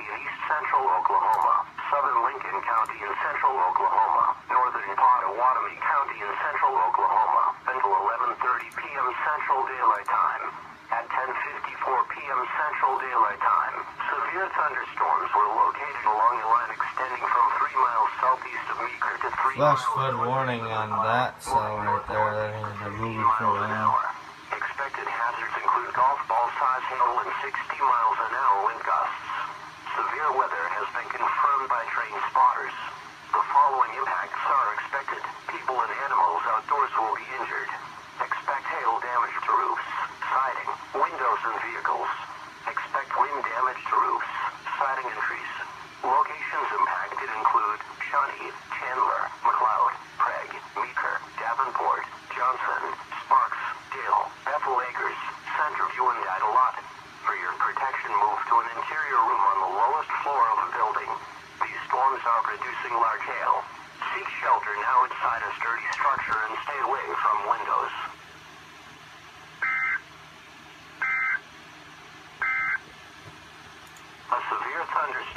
in east central Oklahoma, southern Lincoln County in central Oklahoma, northern Pottawatomie County in central Oklahoma, until 11:30 p.m. Central Daylight Time. At 10:54 p.m. Central Daylight Time, severe thunderstorms were located along a line extending from 3 miles southeast of Meeker to 3 Flash miles flood warning on that cell right there. That means they're moving for a while. Expected hazards include golf ball size hail and 60 miles an hour wind gusts. Severe weather has been confirmed by train spotters. The following impacts are expected. People and animals outdoors will be injured. Expect hail damage to roofs, siding, windows, and vehicles. Expect wind damage to roofs, siding, and trees. Locations impacted include Shawnee, Chandler, McLeod, Prague, Meeker, Davenport, Johnson, Sparks, Dale, Bethel Acres, Centerview, and Idelot. For your protection, move to an interior room on the lowest floor of the building. These storms are producing large hail. Seek shelter now inside a sturdy structure and stay away from windows.